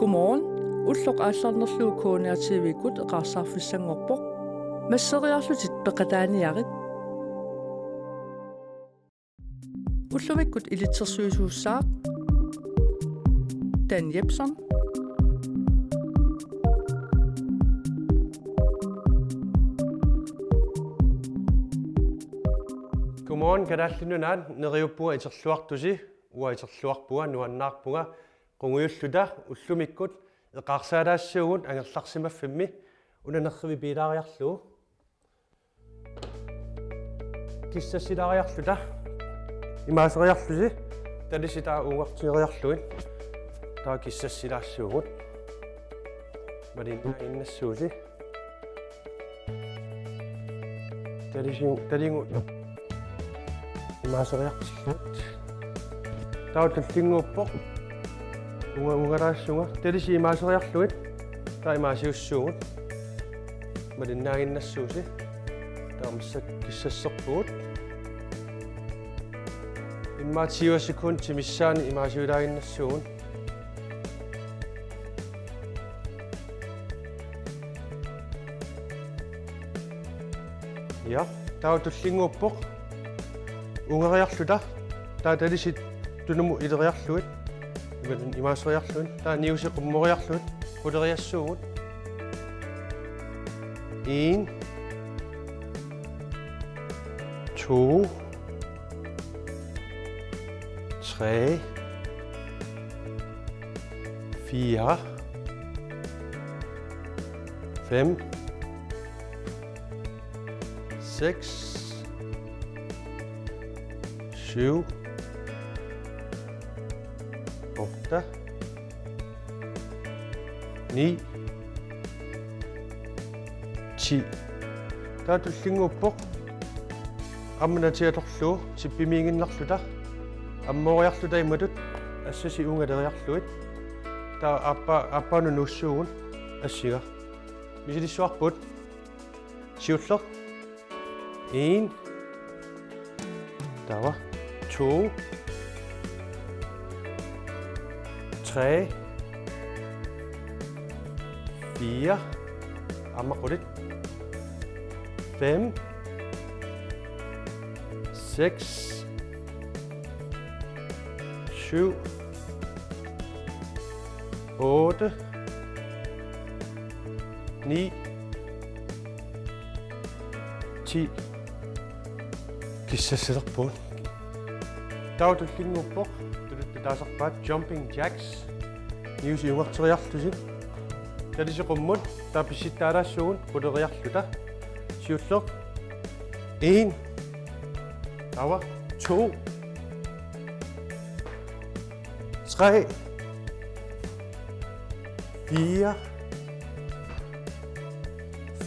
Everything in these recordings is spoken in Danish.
Godmorgen. Ullok aallarnerluu kuuniartiivikut eqarsarfissangorpoq. Masseriarlutit peqataaniarit. Ullumikkut ilitsersuisuussaaq. Dan Jepsen. Godmorgen, kadallinunaat neriuppua iterluartusi ua iterluarpua nuannaarpunga qunguyulluta ullumikkut eqaarsaalaassuugut angerlarsimaffimmi unanerrivi piilaariarluu kissassilaariarluta imaaseriarlusi talisitaa uungartieriarluit taa kissassilaassuugut malinnainnassууsi talingu imaaseriartillut tautallinguuppoq ungaraassunga talisi imaaseriarluit taa imaasiussuugut malinnaaginnassuusi taamssak kissasserpugut immaatiuassikun timissaani imaasiulaaginnassuugun ja tautullinguuppoq ungariarluta taa talisit tunumu ileriarluit imalun imaaseriarluit taa niusiqummoriarluit quleriassuugut 1 2 3 4 5 6 7 8 9 10 taatullinguuppoq ammanatiatorluu sippimiinginnarluta аммориарлута иматут ассаси унгалериарлуит таа аппаану нуссуугун ассига мисилиссуарпут сиуллер 1 тава 2 3 4 аммақулит 5 6 7 8 9 10 kissasserpuut tautullinguuppoq taasarpaat jumping jacks niusiungarteriarlusit talisiqummut taapissittaalaassugun quleriarluta siulleq 1 tawa 2 3 4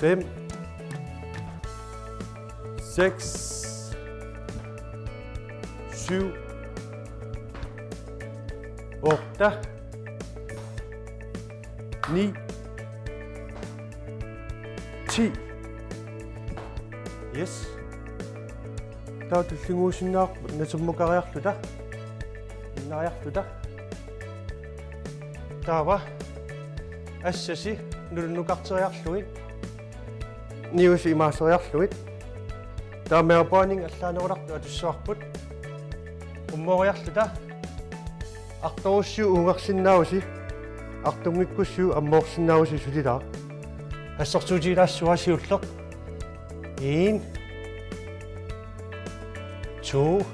5 6 7 8 9 10 yes tautullinguusinnaaq natummuqariarluta innaariarluta taava assasi nulunnuqarteriarluit niusi imaaseriarluit taameapaning allaanerulaqtu atussuarput ummoriarluta artorussiu uungersinnausi artungikkussiu ammoorsinnausi sulilaa assortuutilaassuasiulleq 1 2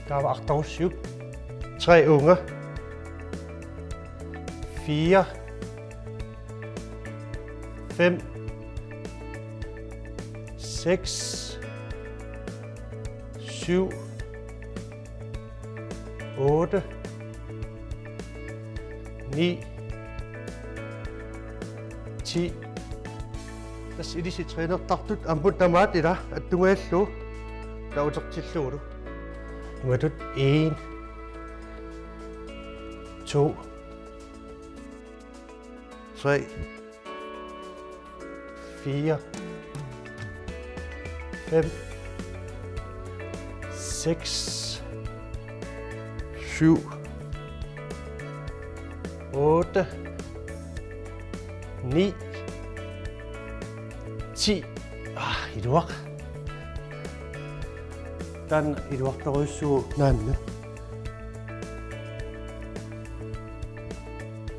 taava artorussiu 3 unga 4 5 6 7 8 9 10 tas ilisi trainertartut amput tamaatila attungaalluu tautertilluulu imatut 1 2 3 4 5 6 7 8, 9, 10. Iluaq. Tan iluartoruissugu naanna.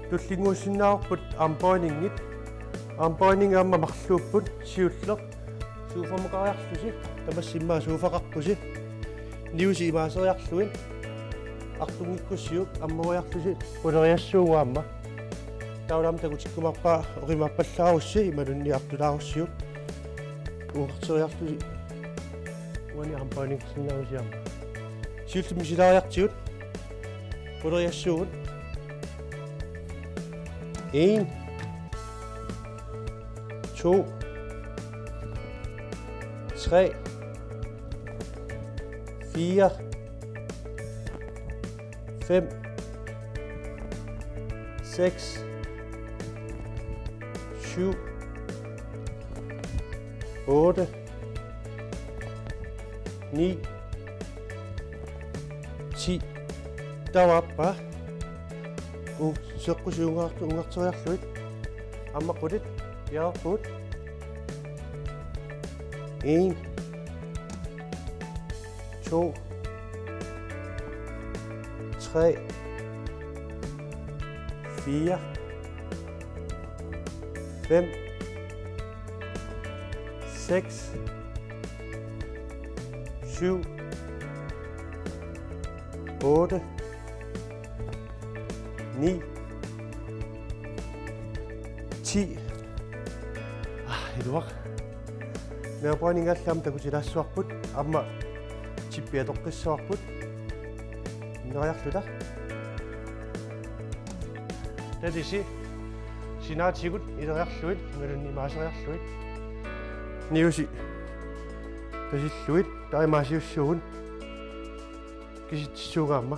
Tullinguusinnaarput armpoiningit. Armpoining amma marluupput siulleq. Suuformukariarlusi tamassimmaa suufaqarpusi. Niusi imaaseriarluin. Artungikkussiuk ammoriarlusi poleriassuugaamma. Taulam takutikkumarpaa oqimappallaarusi imalunni artulaarussiuk. Uqarteriarlusi wani armpoining sinnausiamma. Siultimisilaariartigut poleriassuugun 1, 2, 3, 4, 5, 6, 7, 8, 9, 10. Tawappa. Seqqusiungaartu ungarteriarluit. Ammaqqulit yaarput. 1, 2, 3, 4, 5, 6, 7, 8, 9, 10. Iluaq. Meerpoiningallam takutilaassuarput amma tippiatoqqissuarput. Inneriarluta. Tatisi sinaatigut ileriarluit imalunni maaseriarluit. Niusi tasilluit taimaasiussugun kisitsuugaamma.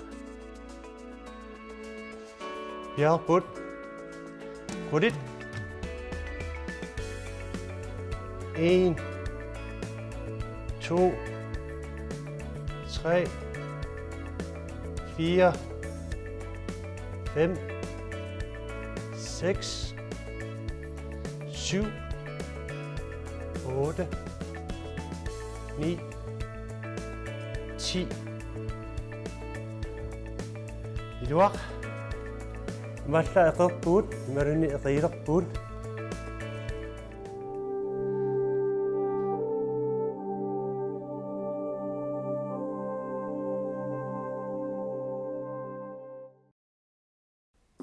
Yaarput qudit 1, 2, 3, 4, 5, 6, 7, 8, 9, 10. Iluaq. Malla eqerpuut, imalunni eqiilerpuut.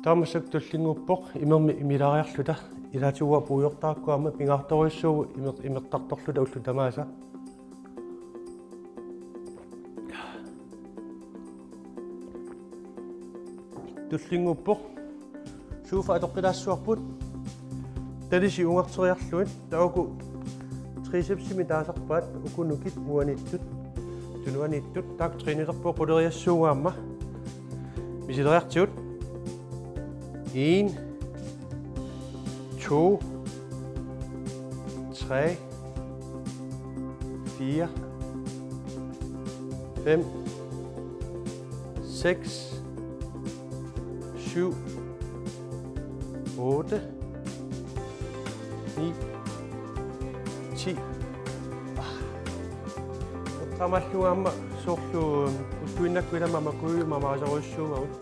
Taamassak tullinguuppoq imermi imilariarluta ilatuua puuyortaakkuamma pingaartoruissuugu imeqqartorluta ullu tamaasa. Tullinguuppoq suufa atoqqilaassuarput talisi ungarteriarluit tauku trisepsimi taasarpaat ukunukit uanittut tunuanittut taak trinilerpo quleriassuugaamma misileriartigut 1, 2, 3, 4, 5, 6, 7, 8, 9, 10. Qamallugaamma soorlu uttuinnakkuilama makuiuma maasaruissuugaut.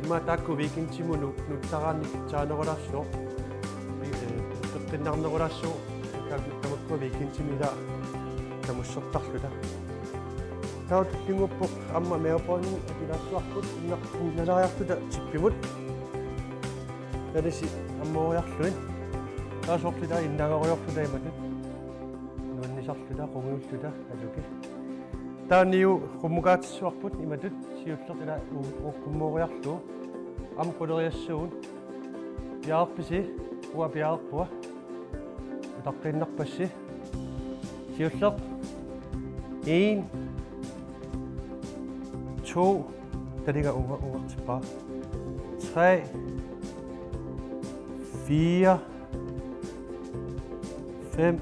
Imma taakku viikintimunu nuttaraannik taanerulaarsuo. Teqqinnaarnerulaarsuo tamakku viikintimila tamussortarluta. Tautullinguuppoq amma meerpoining apilaassuarput innalariartuta tippimut. Talisi ammoriarluin. Taasorluta innagariorluta imatut. Nuannisarluta qungiulluta aluki. Taaniu qummuqaatissuarput imatut siullertila uqqummooriarlu. Am quleriassuun. Piaarpisi uwa piaarpua. Utaqqinnerpassi. Siuller 1, 2, taliga ungartipaa. 3, 4, 5,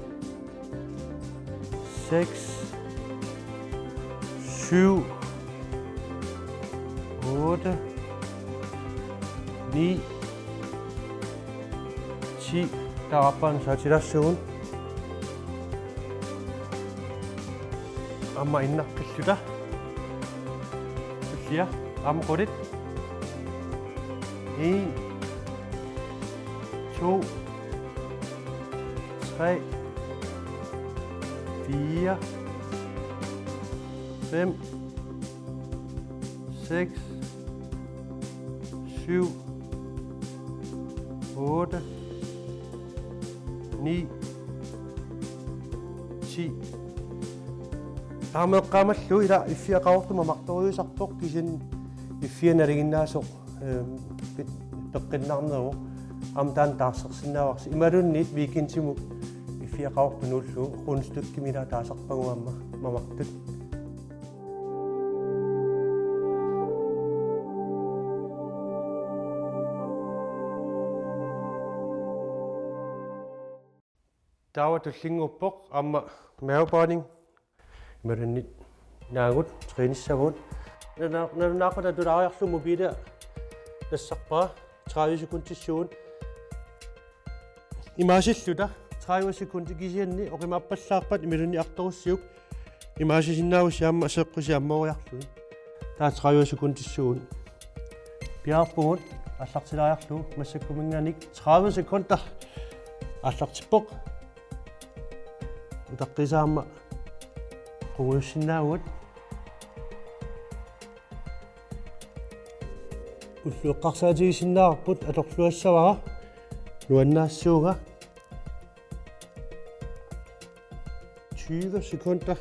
6, 7, 8, 9, 10 taarappan saatilassugun amma innaqqilluta tullia amqulit 1 2 3 4 5 6 7 8 9 10 таамеэккаамаллу ила иффиақарортума марториусарпоқ кисин иффианалигиннаасоқ пеққиннарнеру амтаан таарсерсиннааварси ималунниит викинтиму иффиақарортунуллу хунстуккимила таасарпагуамма мамартут таава туллингуппоқ аама маупаанинг ималуннит наагут триниссагуут нанаақута тулаариарлу мобиле тассарпаа 30 секундтиссуун имаасиллута 30 секунди кисианни оқимааппаллаарпат ималунни арторуссиук имаасисиннаавусси аама асеққуси аммориарлуи таа 30 секундтиссуун пиарпуут аллартилаариарлу массаккуминганик 30 секунда аллартиппоқ утаққисаама қугуссиннаавут уллуэққарсаатигисиннаарпут аторлуассавара нуаннаассууга 20 sekunder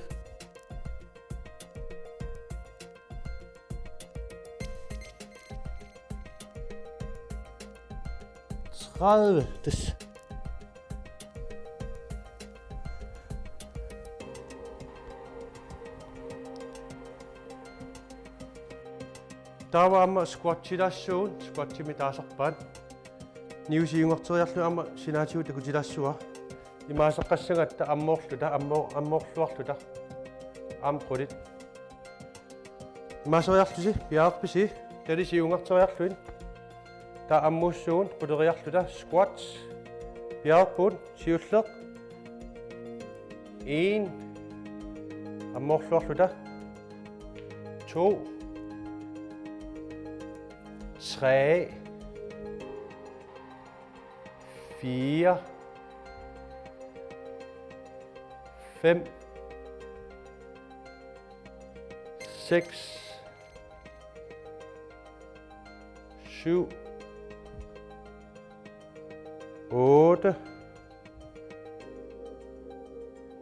des тааваама скватчилассуун скватчими таасарпаат ниусиунгортериарлу синаатигу такутилассуа имаасаққассагатта аммоорлута аммоорлуарлута аамқулит имаасериарлуси пиаарписи талисиунгортериарлуин та аммууссуун қулериарлута скват пиаарпуут сиуллеқ 1 аммоорлуарлута 2 3 4 5 6 7 8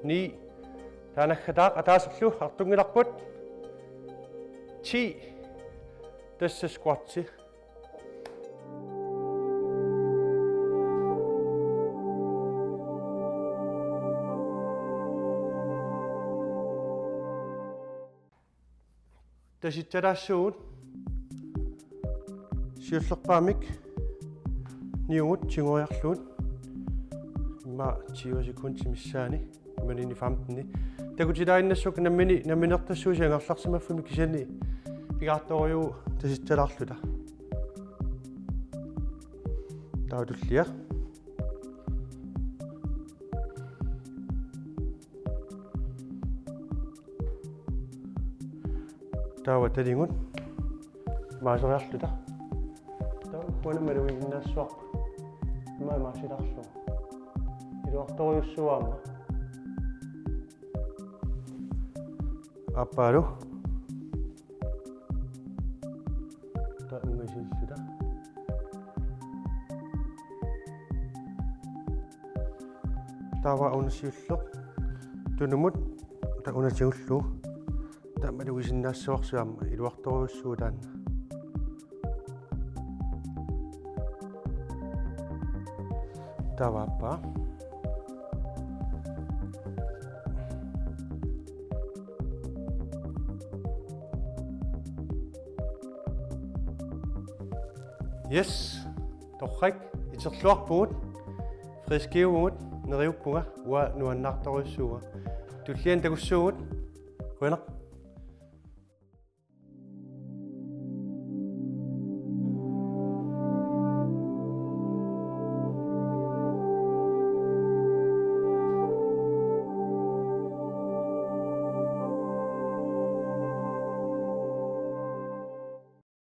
9 танахтаақ атаасерлу артунгиларпут 10 тасса скватси таситталаассуут сиуллерпаамик ниугут тингориарлуут имма 20 секунд миссаани иманини 15ни такутилаиннассук наминертассууси ангерларсимаффуми кисани пигаарториу таситталаарлута таутуллиа таава талингут маасериарлута таа хуанамалуигиннаассуар маасиларлу илуарториуссуаама аппалу таа унгасиллута таава унасиуллеқ тунумут таа унасиуллу тамалугисиннаассуарсуамма илуарториуссуутаанна таваппа yes торрак итерлуарпуут фрискиугут нериуппуга уа нуаннаарториуссууга туллиан такуссуугут Bueno.